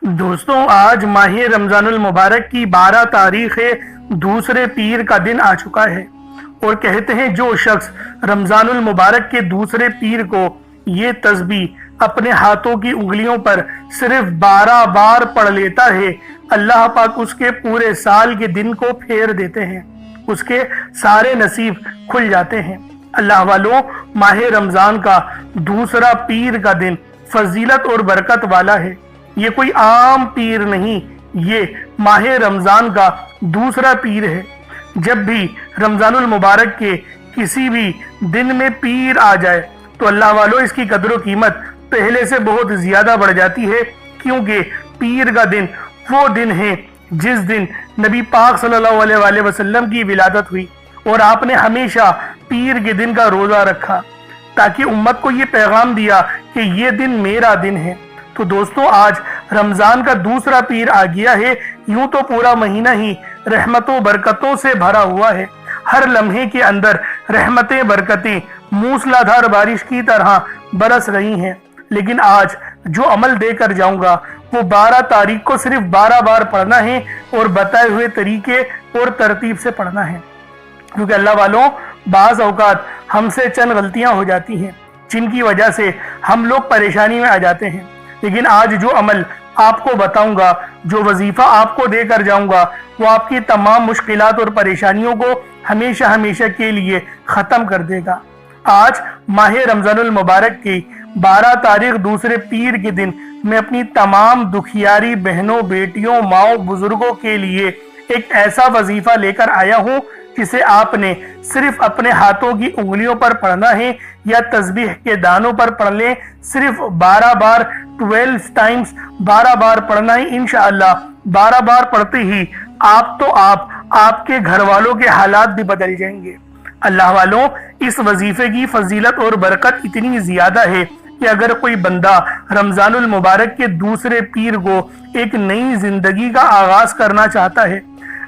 दोस्तों, आज माह रमजान मुबारक की 12 तारीख है, दूसरे पीर का दिन आ चुका है। और कहते हैं जो शख्स रमजान मुबारक के दूसरे पीर को ये तस्बीह अपने हाथों की उंगलियों पर सिर्फ 12 बार पढ़ लेता है, अल्लाह पाक उसके पूरे साल के दिन को फेर देते हैं, उसके सारे नसीब खुल जाते हैं। अल्लाह वालों, माह रमजान का दूसरा पीर का दिन फजीलत और बरकत वाला है। ये कोई आम पीर नहीं, ये माह रमजान का दूसरा पीर है। जब भी रमजानुल मुबारक के किसी भी दिन में पीर आ जाए तो अल्लाह वालों इसकी कदर कीमत पहले से बहुत ज्यादा बढ़ जाती है, क्योंकि पीर का दिन वो दिन है जिस दिन नबी पाक सल्लल्लाहु अलैहि वसल्लम की विलादत हुई और आपने हमेशा पीर के दिन का रोजा रखा ताकि उम्मत को ये पैगाम दिया कि ये दिन मेरा दिन है। तो दोस्तों, आज रमजान का दूसरा पीर आ गया है। यूं तो पूरा महीना ही रहमतों बरकतों से भरा हुआ है, हर लम्हे के अंदर रहमतें बरकतें मूसलाधार बारिश की तरह बरस रही हैं। लेकिन आज जो अमल देकर जाऊंगा वो 12 तारीख को सिर्फ 12 बार पढ़ना है और बताए हुए तरीके और तरतीब से पढ़ना है, क्योंकि अल्लाह वालों, बाज़ औकात हमसे चंद गलतियां हो जाती हैं जिनकी वजह से हम लोग परेशानी में आ जाते हैं। लेकिन आज जो अमल आपको बताऊंगा, जो वजीफा आपको देकर जाऊंगा, वो आपकी तमाम मुश्किलात और परेशानियों को हमेशा हमेशा के लिए खत्म कर देगा। आज माह रमजानुल मुबारक की 12 तारीख दूसरे पीर के दिन मैं अपनी तमाम दुखियारी बहनों, बेटियों, माओ, बुजुर्गों के लिए एक ऐसा वजीफा लेकर आया हूँ जिसे आपने सिर्फ अपने हाथों की उंगलियों पर पढ़ना है या तस्बीह के दानों पर पढ़ लें। सिर्फ 12 बार 12 टाइम्स 12 बार पढ़ना है। इंशाअल्लाह 12 बार पढ़ते ही आपके घर वालों के हालात भी बदल जाएंगे। अल्लाह वालों, इस वजीफे की फजीलत और बरकत इतनी ज्यादा है कि अगर कोई बंदा रमजानुल मुबारक के दूसरे पीर को एक नई जिंदगी का आगाज करना चाहता है,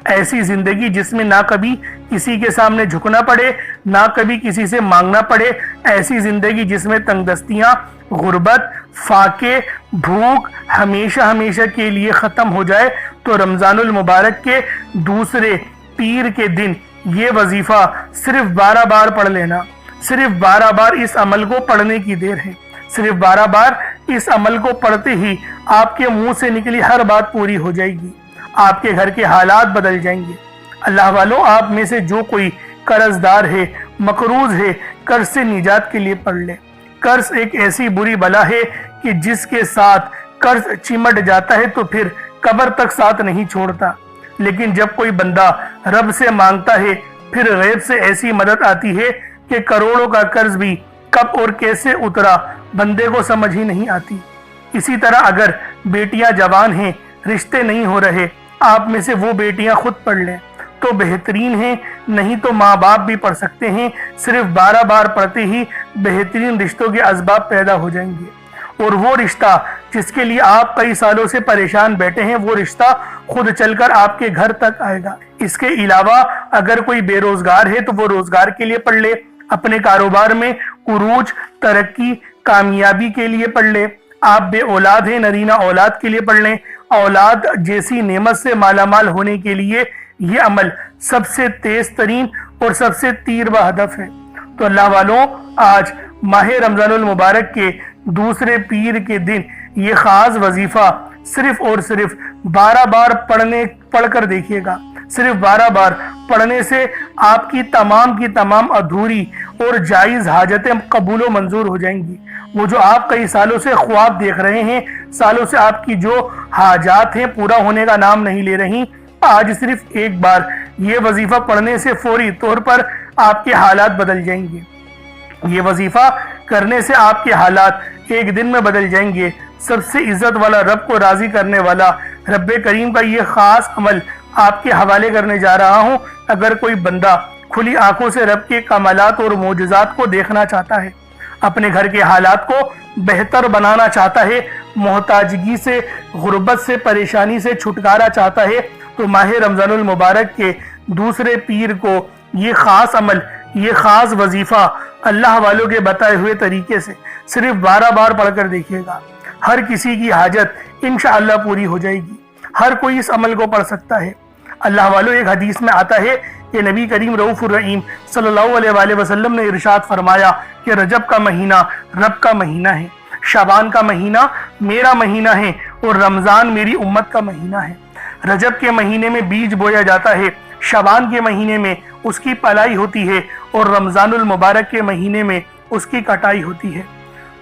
ऐसी जिंदगी जिसमें ना कभी किसी के सामने झुकना पड़े, ना कभी किसी से मांगना पड़े, ऐसी जिंदगी जिसमें तंगदस्तियां, गुर्बत, फाके, भूख हमेशा हमेशा के लिए खत्म हो जाए, तो रमजानुल मुबारक के दूसरे पीर के दिन ये वजीफा सिर्फ 12 बार पढ़ लेना। सिर्फ 12 बार इस अमल को पढ़ने की देर है। सिर्फ 12 बार इस अमल को पढ़ते ही आपके मुंह से निकली हर बात पूरी हो जाएगी, आपके घर के हालात बदल जाएंगे। अल्लाह वालों, आप में से जो कोई कर्जदार है, मकरूज है, कर्ज से निजात के लिए पढ़ ले। कर्ज एक ऐसी बुरी बला है कि जिसके साथ कर्ज चिमट जाता है तो फिर कब्र तक साथ नहीं छोड़ता। लेकिन जब कोई बंदा रब से मांगता है, फिर गैब से ऐसी मदद आती है कि करोड़ों का कर्ज भी कब और कैसे उतरा बंदे को समझ ही नहीं आती। इसी तरह अगर बेटियां जवान हैं, रिश्ते नहीं हो रहे, आप में से वो बेटियां खुद पढ़ लें तो बेहतरीन है, नहीं तो माँ बाप भी पढ़ सकते हैं। सिर्फ 12 बार पढ़ते ही बेहतरीन रिश्तों के असबाब पैदा हो जाएंगे और वो रिश्ता जिसके लिए आप कई सालों से परेशान बैठे हैं, वो रिश्ता खुद चलकर आपके घर तक आएगा। इसके अलावा अगर कोई बेरोजगार है तो वो रोजगार के लिए पढ़ ले, अपने कारोबार में उरूज, तरक्की, कामयाबी के लिए पढ़ ले। आप बे औलाद हैं, नरीना औलाद के लिए पढ़ लें। औलाद जैसी नेमत से मालामाल होने के लिए ये अमल सबसे तेज तरीन और सबसे तीरवा हदफ है। तो अल्लाह वालों, आज माह रमजानुल मुबारक के दूसरे पीर के दिन ये खास वजीफा सिर्फ और सिर्फ 12 बार पढ़कर देखिएगा। सिर्फ 12 बार पढ़ने से आपकी तमाम अधूरी और जायज हाजतें कबूल मंजूर हो जाएंगी। वो जो आप कई सालों से ख्वाब देख रहे हैं, सालों से आपकी जो हाजात हैं पूरा होने का नाम नहीं ले रही, आज सिर्फ एक बार ये वजीफा पढ़ने से फौरी तौर पर आपके हालात बदल जाएंगे। ये वजीफा करने से आपके हालात एक दिन में बदल जाएंगे। सबसे इज्जत वाला, रब को राजी करने वाला रब्बे करीम का ये खास अमल आपके हवाले करने जा रहा हूँ। अगर कोई बंदा खुली आंखों से रब के कमालात और मोजज़ात को देखना चाहता है, अपने घर के हालात को बेहतर बनाना चाहता है, मोहताजगी से, गुर्बत से, परेशानी से छुटकारा चाहता है, तो माह रमजानुल मुबारक के दूसरे पीर को ये खास अमल, ये खास वजीफा अल्लाह वालों के बताए हुए तरीके से सिर्फ 12 बार पढ़कर देखिएगा। हर किसी की हाजत इंशाअल्लाह पूरी हो जाएगी। हर कोई इस अमल को पढ़ सकता है। अल्लाह वालों, एक हदीस में आता है कि नबी करीम रऊफुर रहीम सल्लल्लाहु अलैहि वसल्लम ने इरशाद फरमाया कि रजब का महीना रब का महीना है, शाबान का महीना मेरा महीना है और रमज़ान मेरी उम्मत का महीना है। रजब के महीने में बीज बोया जाता है, शाबान के महीने में उसकी पलाई होती है और रमज़ानुल मुबारक के महीने में उसकी कटाई होती है।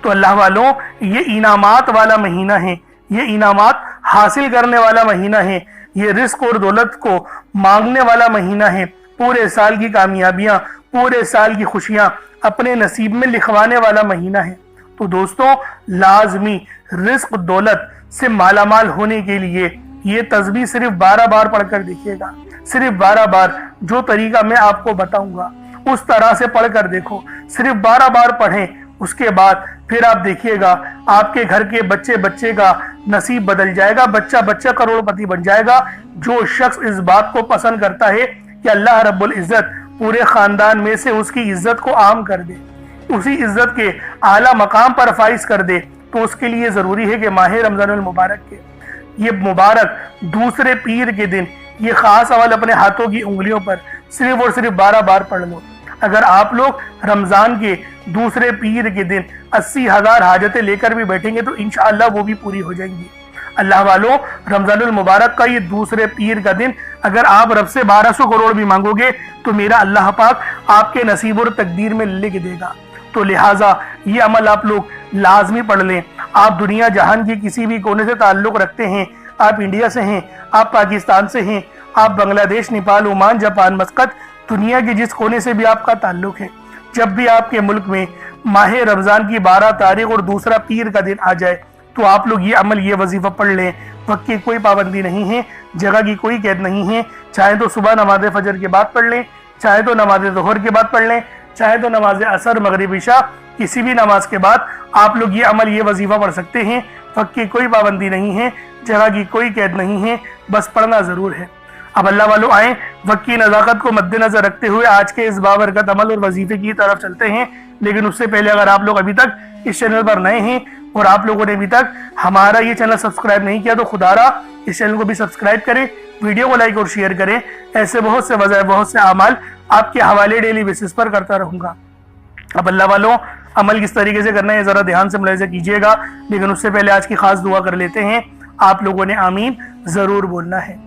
तो अल्लाह वालों, ये इनामात वाला महीना है, ये इनामात हासिल करने वाला महीना है, ये रिस्क और दौलत को मांगने वाला महीना है। पूरे साल की कामयाबियां, पूरे साल की खुशियां अपने नसीब में लिखवाने वाला महीना है। तो दोस्तों, लाजमी रिस्क दौलत से मालामाल होने के लिए ये तस्बीह सिर्फ 12 बार पढ़कर देखिएगा। सिर्फ 12 बार, जो तरीका मैं आपको बताऊंगा उस तरह से पढ़कर देखो। सिर्फ 12 बार पढ़ें, उसके बाद फिर आप देखिएगा आपके घर के बच्चे बच्चे का नसीब बदल जाएगा, बच्चा बच्चा करोड़पति बन जाएगा। जो शख्स इस बात को पसंद करता है कि अल्लाह रब्बुल इज्जत पूरे खानदान में से उसकी इज्जत को आम कर दे, उसी इज्जत के आला मकाम पर फाइज कर दे, तो उसके लिए जरूरी है कि माह रमजानुल मुबारक के ये मुबारक दूसरे पीर के दिन ये खास अमल अपने हाथों की उंगलियों पर सिर्फ और सिर्फ 12 बार पढ़ लो। अगर आप लोग रमजान के दूसरे पीर के दिन 80,000 हाजतें लेकर भी बैठेंगे तो इंशाअल्लाह वो भी पूरी हो जाएंगी। अल्लाह वालों, रमजानुल मुबारक का ये दूसरे पीर का दिन अगर आप रब से 1200 करोड़ भी मांगोगे तो मेरा अल्लाह पाक आपके नसीब और तकदीर में लिख देगा। तो लिहाजा ये अमल आप लोग लाजमी पढ़ लें। आप दुनिया जहान के किसी भी कोने से ताल्लुक़ रखते हैं, आप इंडिया से हैं, आप पाकिस्तान से हैं, आप बांग्लादेश, नेपाल, ओमान, जापान, मस्कत, दुनिया के जिस कोने से भी आपका ताल्लुक है, जब भी आपके मुल्क में माह रमज़ान की 12 तारीख और दूसरा पीर का दिन आ जाए तो आप लोग ये अमल, ये वजीफ़ा पढ़ लें। वक्त की कोई पाबंदी नहीं है, जगह की कोई कैद नहीं है। चाहे तो सुबह नमाज फजर के बाद पढ़ लें, चाहे तो नमाज ज़ोहर के बाद पढ़ लें, चाहे तो नमाज असर, मगरिब, इशा, किसी भी नमाज के बाद आप लोग ये अमल, ये वजीफ़ा पढ़ सकते हैं। वक्त की कोई पाबंदी नहीं है, जगह की कोई कैद नहीं है, बस पढ़ना ज़रूर है। अब अल्लाह वालों, आए वक्त की नज़ाकत को मद्देनजर रखते हुए आज के इस बाबरकत अमल और वजीफे की तरफ चलते हैं। लेकिन उससे पहले अगर आप लोग अभी तक इस चैनल पर नए हैं और आप लोगों ने अभी तक हमारा ये चैनल सब्सक्राइब नहीं किया तो खुदारा इस चैनल को भी सब्सक्राइब करें, वीडियो को लाइक और शेयर करें। ऐसे बहुत से वज़ाइफ, बहुत से अमाल आपके हवाले डेली बेसिस पर करता रहूँगा। अब अल्लाह वालों, अमल किस तरीके से करना है ज़रा ध्यान से मुलाहिज़ा कीजिएगा। लेकिन उससे पहले आज की खास दुआ कर लेते हैं। आप लोगों ने आमीन ज़रूर बोलना है।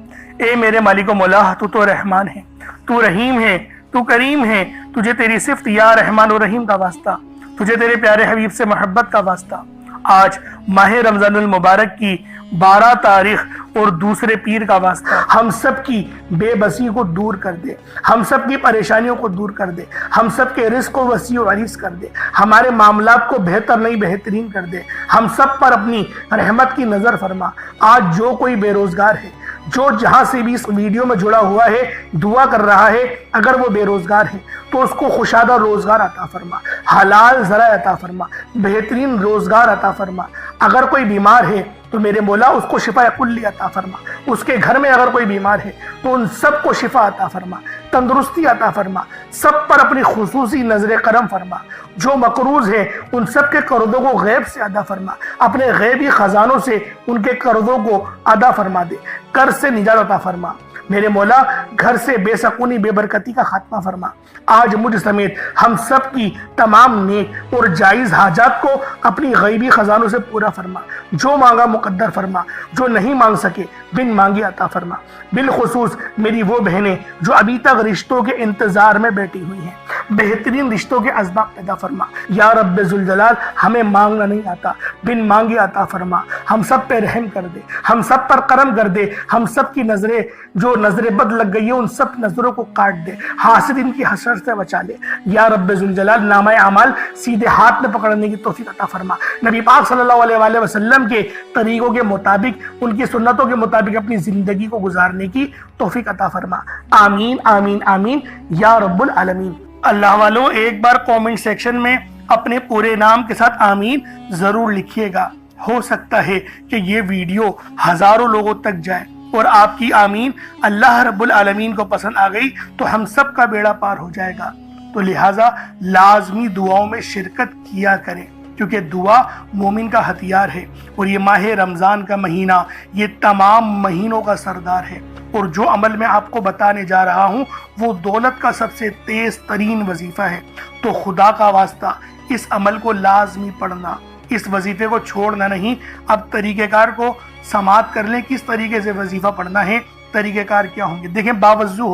ए मेरे मालिक मौला, तू तो रहमान है, तू रहीम है, तू करीम है, तुझे तेरी सिफ्त या रहमान और रहीम का वास्ता, तुझे तेरे प्यारे हबीब से मोहब्बत का वास्ता। आज माह रमजानुल मुबारक की 12 तारीख और दूसरे पीर का वास्ता हम सब की बेबसी को दूर कर दे, हम सब की परेशानियों को दूर कर दे, हम सब के रिस्क को वसी व अरीज़ कर दे, हमारे मामलात को बेहतर नहीं बेहतरीन कर दे, हम सब पर अपनी रहमत की नज़र फरमा। आज जो कोई बेरोजगार है, जो जहां से भी इस वीडियो में जुड़ा हुआ है, दुआ कर रहा है, अगर वो बेरोजगार है तो उसको खुशादा रोजगार अता फरमा, हलाल ज़रा अता फरमा, बेहतरीन रोजगार अता फरमा। अगर कोई बीमार है तो मेरे मौला उसको शिफा कुल्ली अता फरमा। उसके घर में अगर कोई बीमार है तो उन सब को शिफा अता फरमा, तंदुरुस्ती अता फरमा, सब पर अपनी खुसूसी नजर करम फरमा। जो मकरूज है उन सब के कर्जों को गैब से अदा फरमा, अपने गैबी खजानों से उनके कर्जों को अदा फरमा दे, कर्ज से निजात अता फरमा। मेरे मौला घर से बेसकूनी बेबरकती का खात्मा फरमा। आज मुझ समेत हम सब की तमाम नेक और जायज़ हाजात को अपनी गैबी खजानों से पूरा फरमा। जो मांगा मुकद्दर फरमा, जो नहीं मांग सके बिन मांगे अता फरमा। बिलखुसूस मेरी वो बहनें जो अभी तक रिश्तों के इंतजार में बैठी हुई हैं, बेहतरीन रिश्तों के असबाब पैदा फरमा। या रब्बे जुल जलाल, हमें मांगना नहीं आता, बिन मांगे अता फरमा। हम सब पे रहम कर दे, हम सब पर करम कर दे, हम सब की नजरें जो नजरें बद लग गई है उन सब नजरों को काट दे, हासिदीन की हसरत से बचा ले। या रब्बे जुल जलाल, नामाए अमाल सीधे हाथ में पकड़ने की तौफीक अता फरमा। नबी पाक सल्लल्लाहु अलैहि वसल्लम के तरीकों के मुताबिक, उनकी सुन्नतों के मुताबिक अपनी जिंदगी को गुजारने की तौफीक अता फरमा। आमीन आमीन आमीन या रब्बुल आलमीन। अल्लाह वालों, एक बार कमेंट सेक्शन में अपने पूरे नाम के साथ आमीन जरूर लिखिएगा। हो सकता है कि ये वीडियो हजारों लोगों तक जाए और आपकी आमीन अल्लाह रब्बुल आलमीन को पसंद आ गई तो हम सब का बेड़ा पार हो जाएगा। तो लिहाजा लाजमी दुआओं में शिरकत किया करें। کیونکہ دعا مومن کا ہتھیار ہے، اور یہ ماہ رمضان کا مہینہ یہ تمام مہینوں کا سردار ہے، اور جو عمل میں آپ کو بتانے جا رہا ہوں وہ دولت کا سب سے تیز ترین وظیفہ ہے۔ تو خدا کا واسطہ اس عمل کو لازمی پڑھنا، اس وظیفے کو چھوڑنا نہیں۔ اب طریقہ کار کو سماعت کر لیں، کس طریقے سے وظیفہ پڑھنا ہے، طریقہ کار کیا ہوں گے۔ دیکھیں، باوضو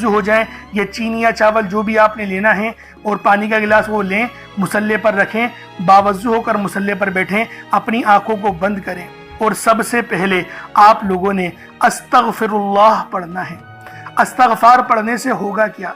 ہو جائیں، یہ چینی یا چاول جو بھی آپ نے لینا ہے، اور پانی کا گلاس وہ لیں، مصلے پر رکھیں، باوضو ہو کر مصلے پر بیٹھیں، اپنی آنکھوں کو بند کریں، اور سب سے پہلے آپ لوگوں نے استغفر اللہ پڑھنا ہے۔ استغفار پڑھنے سے ہوگا کیا؟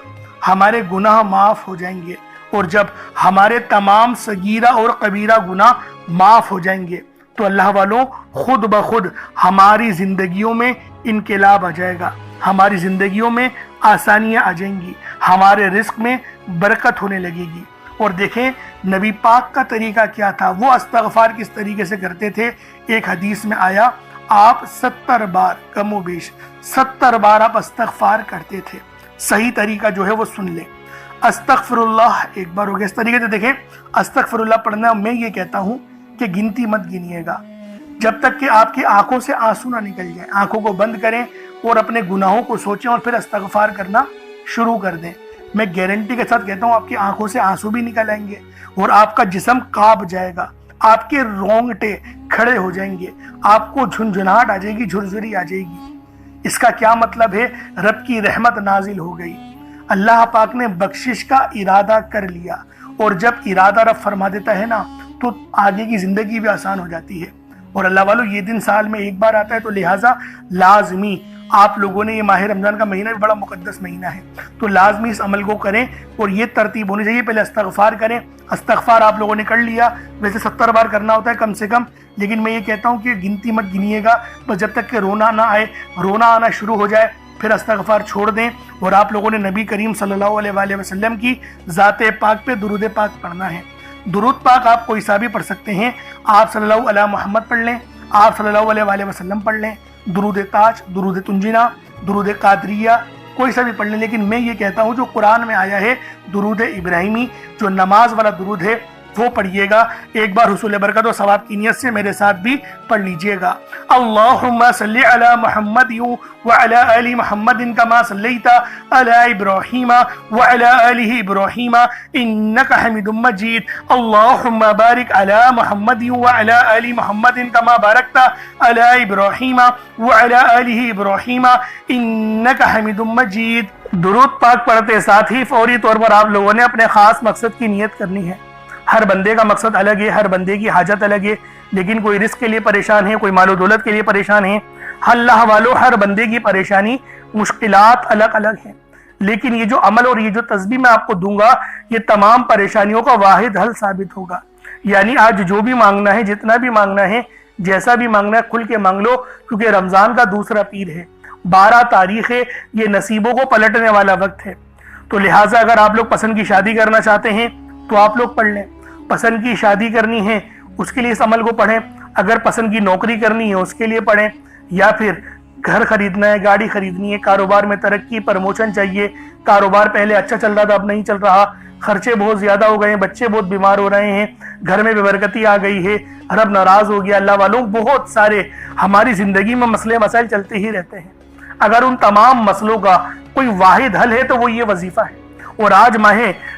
ہمارے گناہ معاف ہو جائیں گے، اور جب ہمارے تمام صغیرہ اور کبیرہ گناہ معاف ہو جائیں گے تو اللہ والوں خود بخود ہماری زندگیوں میں انقلاب آ جائے گا، ہماری زندگیوں میں آسانیاں آ جائیں گی، ہمارے رزق میں برکت ہونے لگے گی۔ اور دیکھیں نبی پاک کا طریقہ کیا تھا، وہ استغفار کس طریقے سے کرتے تھے۔ ایک حدیث میں آیا آپ 70 بار، کم و بیش 70 بار آپ استغفار کرتے تھے۔ صحیح طریقہ جو ہے وہ سن لیں۔ استغفر اللہ ایک بار ہو گیا۔ اس طریقے سے دیکھیں، استغفر اللہ پڑھنا میں یہ کہتا ہوں کہ گنتی مت گنیے گا، جب تک کہ آپ کی آنکھوں سے آنسو نہ نکل جائیں۔ آنکھوں کو بند کریں اور اپنے گناہوں کو سوچیں، اور پھر استغفار کرنا شروع کر دیں۔ میں گارنٹی کے ساتھ کہتا ہوں آپ کی آنکھوں سے آنسو بھی نکل آئیں گے، اور آپ کا جسم کانپ جائے گا، آپ کے رونگٹے کھڑے ہو جائیں گے، آپ کو جھنجھناہٹ آ جائے گی، جھرجھری آ جائے گی۔ اس کا کیا مطلب ہے؟ رب کی رحمت نازل ہو گئی، اللہ پاک نے بخشش کا ارادہ کر لیا، اور جب ارادہ رب فرما دیتا ہے نا تو آگے کی زندگی بھی آسان ہو جاتی ہے۔ اور اللہ والو یہ دن سال میں ایک بار آتا ہے، تو لہٰذا لازمی آپ لوگوں نے، یہ ماہ رمضان کا مہینہ بھی بڑا مقدس مہینہ ہے، تو لازمی اس عمل کو کریں، اور یہ ترتیب ہونی چاہیے۔ پہلے استغفار کریں، استغفار آپ لوگوں نے کر لیا، ویسے 70 بار کرنا ہوتا ہے کم سے کم، لیکن میں یہ کہتا ہوں کہ گنتی مت گنیے گا، بس جب تک کہ رونا نہ آئے، رونا آنا شروع ہو جائے پھر استغفار چھوڑ دیں۔ اور آپ لوگوں نے نبی کریم صلی اللہ علیہ وآلہ وسلم کی ذات پاک پہ درود پاک پڑھنا ہے۔ درود پاک آپ کوئی سا بھی پڑھ سکتے ہیں، آپ صلی اللہ علیہ محمد پڑھ لیں، آپ صلی اللہ علیہ وآلہ وسلم پڑھ لیں، درود تاج، درود تنجینہ، درود قادریہ، کوئی سا بھی پڑھ لیں، لیکن میں یہ کہتا ہوں جو قرآن میں آیا ہے درود ابراہیمی، جو نماز والا درود ہے وہ پڑھیے گا۔ ایک بار حصول برکت و ثواب کی نیت سے میرے ساتھ بھی پڑھ لیجئے گا۔ اللہم صلی علی محمد وعلی آل محمد کما صلیت علی ابراہیم وعلی آل ابراہیم انکا حمید مجید۔ اللہم بارک علی محمد وعلی آل محمد کما بارکت علی ابراہیم وعلی آل ابراہیم انکا حمید مجید۔ درود پاک پڑھتے ساتھ ہی فوری طور پر آپ لوگوں نے اپنے خاص مقصد کی نیت کرنی ہے۔ ہر بندے کا مقصد الگ ہے، ہر بندے کی حاجت الگ ہے، لیکن کوئی رزق کے لیے پریشان ہے، کوئی مال و دولت کے لیے پریشان ہے۔ اللہ والو ہر بندے کی پریشانی، مشکلات الگ الگ ہیں، لیکن یہ جو عمل اور یہ جو تسبیح میں آپ کو دوں گا یہ تمام پریشانیوں کا واحد حل ثابت ہوگا۔ یعنی آج جو بھی مانگنا ہے، جتنا بھی مانگنا ہے، جیسا بھی مانگنا ہے، کھل کے مانگ لو، کیونکہ رمضان کا دوسرا پیر ہے، 12 تاریخ ہے، یہ نصیبوں کو پلٹنے والا وقت ہے۔ تو لہٰذا اگر آپ لوگ پسند کی شادی کرنا چاہتے ہیں تو آپ لوگ پڑھ لیں، پسند کی شادی کرنی ہے اس کے لیے اس عمل کو پڑھیں، اگر پسند کی نوکری کرنی ہے اس کے لیے پڑھیں، یا پھر گھر خریدنا ہے، گاڑی خریدنی ہے، کاروبار میں ترقی، پروموشن چاہیے، کاروبار پہلے اچھا چل رہا تھا اب نہیں چل رہا، خرچے بہت زیادہ ہو گئے ہیں، بچے بہت بیمار ہو رہے ہیں، گھر میں بے برکتی آ گئی ہے، رب ناراض ہو گیا۔ اللہ والوں بہت سارے ہماری زندگی میں مسئلے مسائل چلتے ہی رہتے ہیں، اگر ان تمام مسئلوں کا کوئی واحد حل ہے تو وہ یہ وظیفہ ہے۔ اور آج ماہ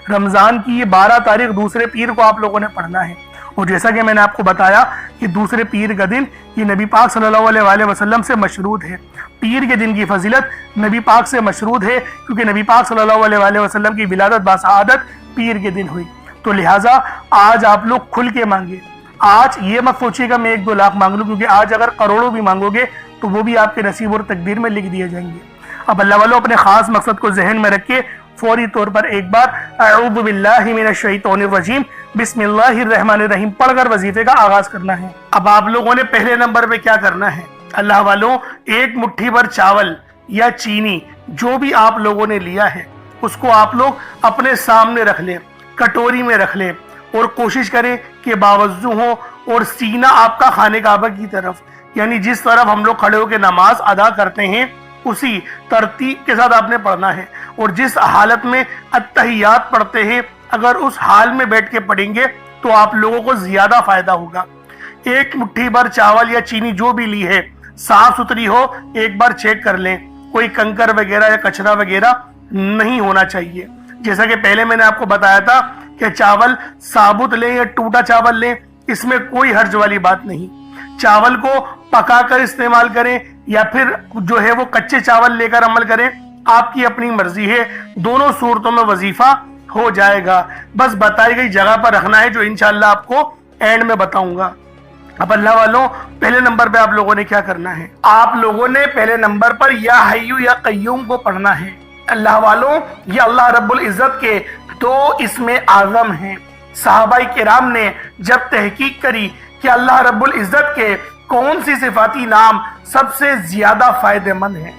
رمضان کی یہ 12 تاریخ دوسرے پیر کو آپ لوگوں نے پڑھنا ہے، اور جیسا کہ میں نے آپ کو بتایا کہ دوسرے پیر کا دن یہ نبی پاک صلی اللہ علیہ وآلہ وسلم سے مشروط ہے۔ پیر کے دن کی فضیلت نبی پاک سے مشروط ہے، کیونکہ نبی پاک صلی اللہ علیہ وآلہ وسلم کی ولادت باسعادت پیر کے دن ہوئی۔ تو لہٰذا آج آپ لوگ کھل کے مانگے، آج یہ مت سوچیے گا میں 1-2 لاکھ مانگ لوں، کیونکہ آج اگر کروڑوں بھی مانگو گے تو وہ بھی آپ کے نصیب اور تقدیر میں لکھ دیے جائیں گے۔ اب اللہ والوں اپنے خاص مقصد کو ذہن میں رکھ کے فوری طور پر ایک بار اعوذ باللہ من الشیطان الرجیم بسم اللہ الرحمن الرحیم پڑھ کر وظیفے کا آغاز کرنا ہے۔ اب آپ لوگوں نے پہلے نمبر پہ کیا کرنا ہے؟ اللہ والوں 1 مٹھی بھر چاول یا چینی جو بھی آپ لوگوں نے لیا ہے اس کو آپ لوگ اپنے سامنے رکھ لیں، کٹوری میں رکھ لیں، اور کوشش کریں کہ باوضو ہو اور سینہ آپ کا خانہ کعبہ کی طرف، یعنی جس طرف ہم لوگ کھڑے ہو کے نماز ادا کرتے ہیں اسی ترتیب کے ساتھ آپ نے پڑھنا ہے، اور جس حالت میں اتحیات پڑھتے ہیں اگر اس حال میں بیٹھ کے پڑھیں گے تو आप लोगों को ज्यादा फायदा होगा। एक मुट्ठी भर चावल या चीनी जो भी ली है साफ सुथरी हो, एक बार चेक कर लें, कोई कंकर वगैरह या कचरा वगैरह नहीं होना चाहिए। जैसा कि पहले मैंने आपको बताया था कि चावल साबुत लें या टूटा चावल लें, इसमें कोई हर्ज वाली बात नहीं। चावल को पकाकर इस्तेमाल करें या फिर जो है वो कच्चे चावल लेकर अमल करें, आपकी अपनी मर्जी है। दोनों सूरतों में वजीफा हो जाएगा। बस बताई गई जगह पर रखना है, जो इंशाअल्लाह आपको एंड में बताऊंगा। अब अल्लाह वालों, पहले नंबर पे आप लोगों ने क्या करना है? आप लोगों ने पहले नंबर पर या हय्यू या कय्यूम को पढ़ना है। अल्लाह वालों, ये अल्लाह रब्बुल इज्जत के दो इसमें आज़म हैं। सहाबाई किराम ने जब तहकीक करी कि अल्लाह रब्बुल इज्जत के कौन सी सिफाती नाम सबसे ज्यादा फायदेमंद है,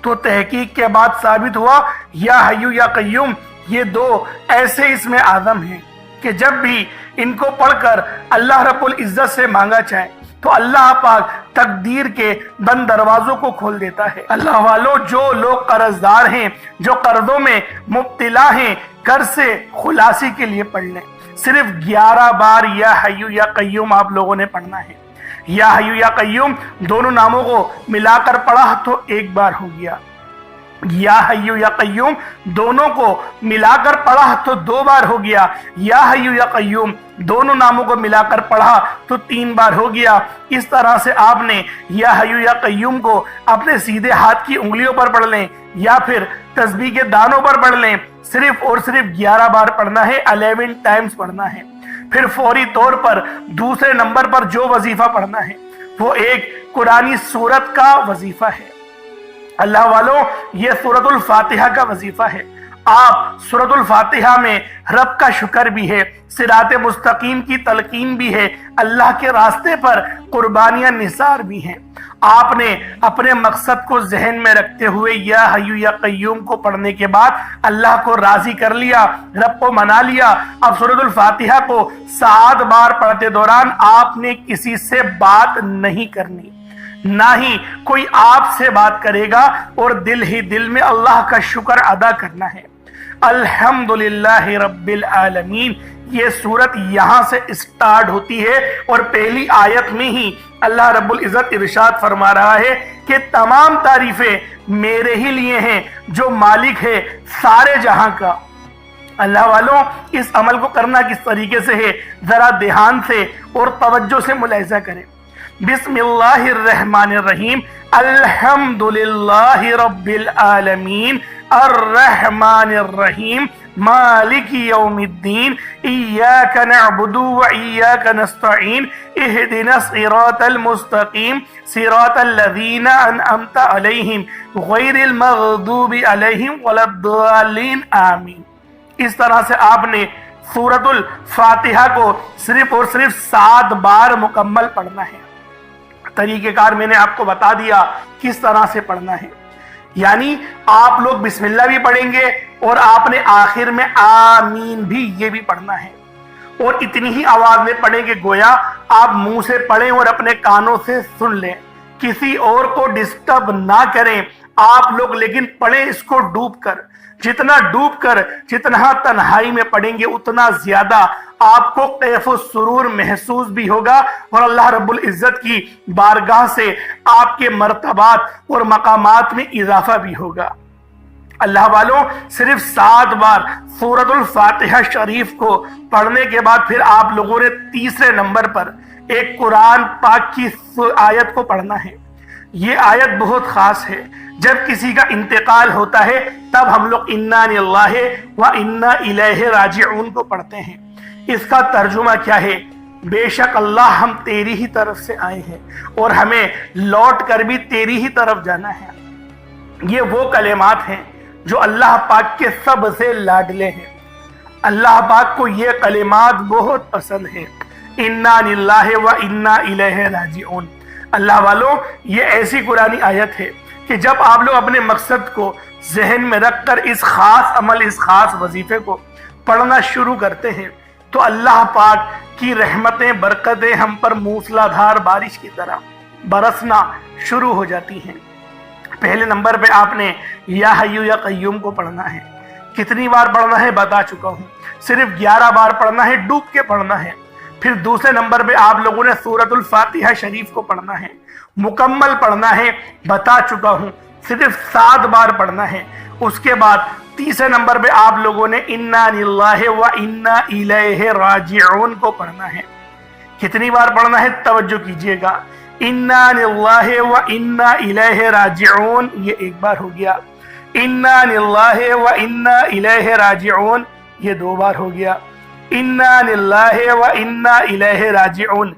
तो तहकीक के बाद साबित हुआ या हय्यू या कय्यूम ये दो ऐसे इसमें आज़म हैं कि जब भी इनको पढ़कर अल्लाह रब्बुल इज्जत से मांगा जाए तो अल्लाह पाक तकदीर के बंद दरवाजों को खोल देता है। अल्लाह वालों, जो लोग कर्जदार हैं, जो कर्जों में मुब्तिला हैं, कर्ज से खुलासी के लिए पढ़ लें। सिर्फ 11 बार या हय्यू या कय्यूम आप लोगों ने पढ़ना है। या हय्यू या कय्यूम दोनों नामों को मिलाकर पढ़ा तो एक बार हो गया, या हय्यू या कय्यूम दोनों को मिलाकर पढ़ा तो 2 बार हो गया, या हय्यू या कय्यूम दोनों नामों को मिलाकर पढ़ा तो 3 बार हो गया। इस तरह से आपने या हय्यू या कय्यूम को अपने सीधे हाथ की उंगलियों पर पढ़ लें या फिर तस्बीह के दानों पर पढ़ लें। सिर्फ और सिर्फ 11 बार पढ़ना है, 11 टाइम्स पढ़ना है। फिर फौरी तौर पर दूसरे नंबर पर जो वजीफा पढ़ना है वो एक कुरानी सूरत का वजीफा है। अल्लाह वालों, ये सूरतुल फातिहा का वजीफा है। आप सूरतुल फातिहा में रब का शुक्र भी है, सिराते मुस्तकीम की तलकीन भी है, अल्लाह के रास्ते पर कुर्बानियां निसार भी हैं। आपने अपने मकसद को जहन में रखते हुए या हय्यू या कय्यूम को पढ़ने के बाद अल्लाह को राजी कर लिया, रब को मना लिया। अब सूरतुल फातिहा को 7 बार पढ़ते दौरान आपने किसी से बात नहीं करनी, ना ही कोई आपसे बात करेगा, और दिल ही दिल में अल्लाह का शुक्र अदा करना है। अल्हम्दुलिल्लाहि रब्बिल आलमीन, ये सूरत यहाँ से स्टार्ट होती है और पहली आयत में ही अल्लाह रब्बुल इज्जत इरशाद फरमा रहा है कि तमाम तारीफें मेरे ही लिए हैं जो मालिक है सारे जहां का। अल्लाह वालों, इस अमल को करना किस तरीके से है, जरा ध्यान से और तवज्जो से मुलाहिजा करें। बिस्मिल्लाहिर्रहमानिर्रहीम, अल्हम्दुलिल्लाहि रब्बिल आलमीन, अर्रहमानिर्रहीम, मालिकी यौमिद्दीन, इय्याका नअबुदु व इय्याका नस्तईन, इहदिनस सिरातल मुस्तकीम, सिरातल लज़ीना अनअमता अलैहिम, गैरिल मग़दूबि अलैहिम वलद्दालिन, आमीन। इस तरह से आपने सूरतुल फातिहा को सिर्फ और सिर्फ 7 बार मुकम्मल पढ़ना है। तरीकेकार मैंने आपको बता दिया किस तरह से पढ़ना है। यानी आप लोग बिस्मिल्लाह भी पढ़ेंगे और आपने आखिर में आमीन भी ये भी पढ़ना है, और इतनी ही आवाज में पढ़ेंगे गोया आप मुंह से पढ़ें और अपने कानों से सुन लें, किसी और को डिस्टर्ब ना करें आप लोग, लेकिन पढ़ें इसको डूब कर। जितना तन्हाई में पढ़ेंगे उतना ज्यादा आपको कैफ व सुरूर महसूस भी होगा, और अल्लाह रब्बुल इज्जत की बारगाह से आपके मर्तबात और मकामात में इजाफा भी होगा। अल्लाह वालों, सिर्फ 7 बार सूरतुल फातिहा शरीफ को पढ़ने के बाद फिर आप लोगों ने तीसरे नंबर पर एक कुरान पाक की आयत को पढ़ना है। ये आयत बहुत खास है। जब किसी का इंतकाल होता है तब हम लोग इन्ना लिल्लाहि व इन्ना इलैहि राजिऊन को पढ़ते हैं। इसका तर्जुमा क्या है? बेशक अल्लाह, हम तेरी ही तरफ से आए हैं और हमें लौट कर भी तेरी ही तरफ जाना है। ये वो कलेमात हैं जो अल्लाह पाक के सबसे लाडले हैं। अल्लाह पाक को ये कलेमात बहुत पसंद है, इन्ना लिल्लाहि व इन्ना इलैहि राजिऊन। अल्लाह वालों, ये ऐसी कुरानी आयत है कि जब आप लोग अपने मकसद को जहन में रखकर इस खास अमल, इस खास वजीफे को पढ़ना शुरू करते हैं तो अल्लाह पाक की रहमतें, बरकतें हम पर मूसलाधार बारिश की तरह बरसना शुरू हो जाती हैं। पहले नंबर पे आपने या हय्यू या कय्यूम को पढ़ना है। कितनी बार पढ़ना है बता चुका हूँ, सिर्फ 11 बार पढ़ना है, डूब के पढ़ना है। پھر دوسرے نمبر پہ آپ لوگوں نے سورۃ الفاتحہ شریف کو پڑھنا ہے، مکمل پڑھنا ہے، بتا چکا ہوں صرف 7 بار پڑھنا ہے۔ اس کے بعد تیسرے نمبر پہ آپ لوگوں نے انا للہ و انا الیہ راجعون کو پڑھنا ہے۔ کتنی بار پڑھنا ہے توجہ کیجئے گا، انا للہ و انا الیہ راجعون یہ 1 بار ہو گیا، انا للہ و انا الیہ راجعون یہ 2 بار ہو گیا، انا للہ و انا الیہ راجعون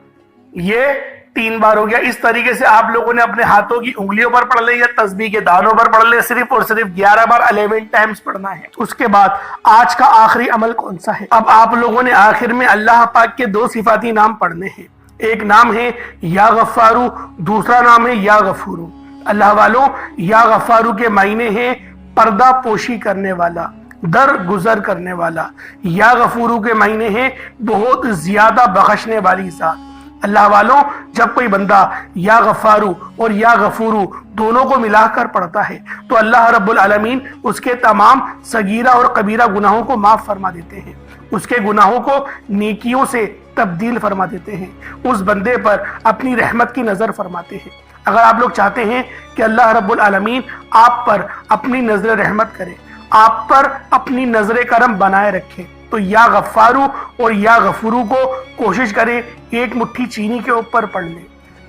یہ 3 بار ہو گیا۔ اس طریقے سے آپ لوگوں نے اپنے ہاتھوں کی انگلیوں پر پڑھ لیں یا تسبیح کے دانوں پر پڑھ لیں، صرف اور صرف 11 بار 11 ٹائمز پڑھنا ہے۔ اس کے بعد آج کا آخری عمل کون سا ہے؟ اب آپ لوگوں نے آخر میں اللہ پاک کے 2 صفاتی نام پڑھنے ہیں، ایک نام ہے یا غفارو، دوسرا نام ہے یا غفورو۔ اللہ والوں، یا غفارو کے معنی ہیں پردہ پوشی کرنے والا، درگزر کرنے والا۔ یا غفورو کے معنی ہیں بہت زیادہ بخشنے والی ذات۔ اللہ والوں، جب کوئی بندہ یا غفارو اور یا غفورو دونوں کو ملا کر پڑھتا ہے تو اللہ رب العالمین اس کے تمام صغیرہ اور کبیرہ گناہوں کو معاف فرما دیتے ہیں، اس کے گناہوں کو نیکیوں سے تبدیل فرما دیتے ہیں، اس بندے پر اپنی رحمت کی نظر فرماتے ہیں۔ اگر آپ لوگ چاہتے ہیں کہ اللہ رب العالمین آپ پر اپنی نظر رحمت کرے، آپ پر اپنی نظر کرم بنائے رکھے، تو یا غفارو اور یا غفورو کو کوشش کریں 1 مٹھی چینی کے اوپر پڑھ لیں۔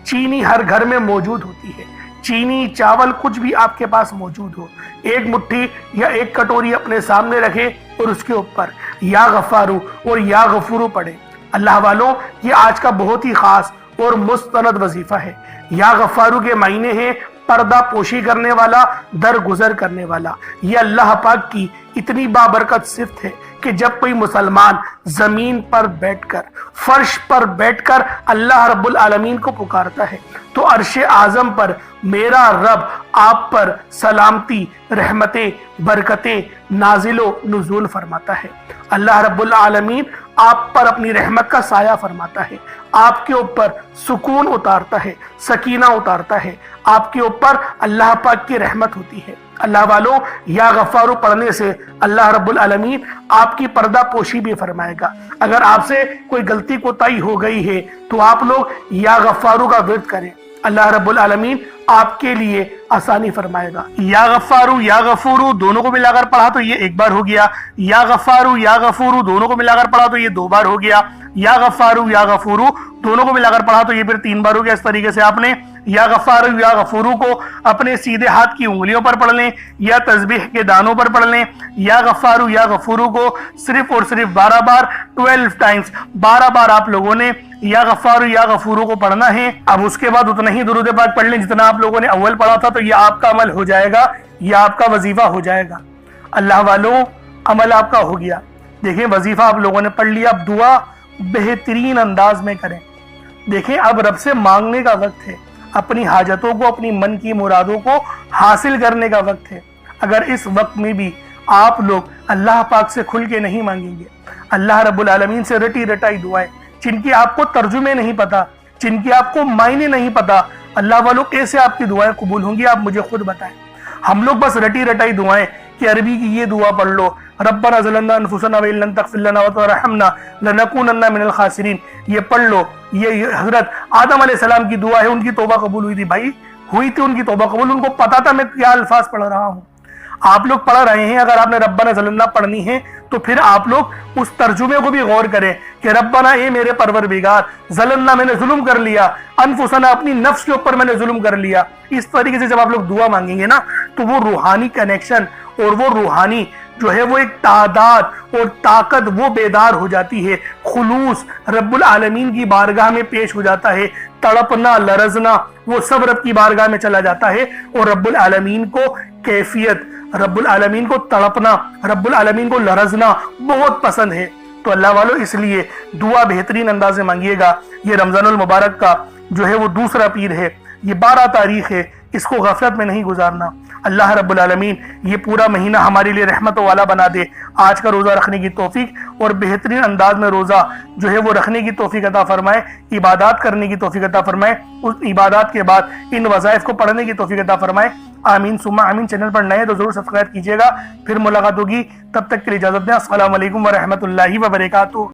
چینی ہر گھر میں موجود ہوتی ہے، چینی، چاول، کچھ بھی آپ کے پاس موجود ہو، 1 مٹھی یا 1 کٹوری اپنے سامنے رکھیں اور اس کے اوپر یا غفارو اور یا غفورو پڑھیں۔ اللہ والوں، یہ آج کا بہت ہی خاص اور مستند وظیفہ ہے۔ یا غفارو کے معنی ہیں پردہ پوشی کرنے والا، درگزر کرنے والا۔ یہ اللہ پاک کی اتنی بابرکت صفت ہے کہ جب کوئی مسلمان زمین پر بیٹھ کر، فرش پر بیٹھ کر اللہ رب العالمین کو پکارتا ہے تو عرش اعظم پر میرا رب آپ پر سلامتی، رحمتیں، برکتیں نازل و نزول فرماتا ہے۔ اللہ رب العالمین آپ پر اپنی رحمت کا سایہ فرماتا ہے، آپ کے اوپر سکون اتارتا ہے، سکینہ اتارتا ہے، آپ کے اوپر اللہ پاک کی رحمت ہوتی ہے۔ اللہ والوں، یا غفارو پڑھنے سے اللہ رب العالمین آپ کی پردہ پوشی بھی فرمائے گا۔ اگر آپ سے کوئی غلطی کوتاہی ہو گئی ہے تو آپ لوگ یا غفارو کا ورد کریں، اللہ رب العالمین آپ کے لیے آسانی فرمائے گا۔ یا غفارو یا غفورو دونوں کو ملا کر پڑھا تو یہ 1 بار ہو گیا، یا غفارو یا غفورو دونوں کو ملا کر پڑھا تو یہ 2 بار ہو گیا، یا غفارو یا غفورو دونوں کو ملا کر پڑھا تو یہ پھر 3 بار ہو گیا۔ اس طریقے سے آپ نے یا غفارو یا غفورو کو اپنے سیدھے ہاتھ کی انگلیوں پر پڑھ لیں یا تسبیح کے دانوں پر پڑھ لیں۔ یا غفارو یا غفورو کو صرف اور صرف 12 بار 12 ٹائمز 12 بار آپ لوگوں نے یا غفارو یا غفورو کو پڑھنا ہے۔ اب اس کے بعد اتنا ہی درود پاک پڑھ لیں جتنا آپ لوگوں نے اول پڑھا تھا، تو یہ آپ کا عمل ہو جائے گا، یہ آپ کا وظیفہ ہو جائے گا۔ اللہ والوں، عمل آپ کا ہو گیا۔ دیکھیں، وظیفہ آپ لوگوں نے پڑھ لیا، اب دعا بہترین انداز میں کریں۔ دیکھیں، اب رب سے مانگنے کا وقت ہے، اپنی حاجتوں کو، اپنی من کی مرادوں کو حاصل کرنے کا وقت ہے۔ اگر اس وقت میں بھی آپ لوگ اللہ پاک سے کھل کے نہیں مانگیں گے، اللہ رب العالمین سے رٹی رٹائی دعائیں جن کی آپ کو ترجمے نہیں پتا، جن کی آپ کو معنی نہیں پتا، اللہ والوں کیسے آپ کی دعائیں قبول ہوں گی؟ آپ مجھے خود بتائیں۔ ہم لوگ بس رٹی رٹائی دعائیں کہ عربی کی یہ دعا پڑھ لو، ربنا ظلمنا انفسنا وان لم تغفر لنا وترحمنا لنکونن من الخاسرین، یہ پڑھ لو۔ یہ حضرت آدم علیہ السلام کی دعا ہے، ان کی توبہ قبول ہوئی تھی، بھائی ہوئی تھی ان کی توبہ قبول، ان کو پتا تھا میں کیا الفاظ پڑھ رہا ہوں۔ آپ لوگ پڑھ رہے ہیں، اگر آپ نے ربنا ظلمنا پڑھنی ہے تو پھر آپ لوگ اس ترجمے کو بھی غور کریں کہ ربنا، اے میرے پروردگار، ظلمنا میں نے ظلم کر لیا، انفسنا اپنی نفس کے اوپر میں نے ظلم کر لیا۔ اس طریقے سے جب آپ لوگ دعا مانگیں گے نا تو وہ روحانی کنیکشن اور وہ روحانی جو ہے وہ ایک تعداد اور طاقت وہ بیدار ہو جاتی ہے، خلوص رب العالمین کی بارگاہ میں پیش ہو جاتا ہے، تڑپنا، لرزنا وہ سب رب کی بارگاہ میں چلا جاتا ہے، اور رب العالمین کو کیفیت، رب العالمین کو تڑپنا، رب العالمین کو لرزنا بہت پسند ہے۔ تو اللہ والوں، اس لیے دعا بہترین انداز سے مانگیے گا۔ یہ رمضان المبارک کا جو ہے وہ دوسرا پیر ہے، یہ 12 تاریخ ہے، اس کو غفلت میں نہیں گزارنا۔ اللہ رب العالمین یہ پورا مہینہ ہمارے لیے رحمت والا بنا دے، آج کا روزہ رکھنے کی توفیق اور بہترین انداز میں روزہ جو ہے وہ رکھنے کی توفیق عطا فرمائے، عبادات کرنے کی توفیق عطا فرمائے، اس عبادات کے بعد ان وظائف کو پڑھنے کی توفیق عطا فرمائے۔ آمین ثم آمین۔ چینل پر نئے تو ضرور سبسکرائب کیجیے گا۔ پھر ملاقات ہوگی، تب تک کے لیے اجازت دیں۔ السلام علیکم ورحمۃ اللہ وبرکاتہ۔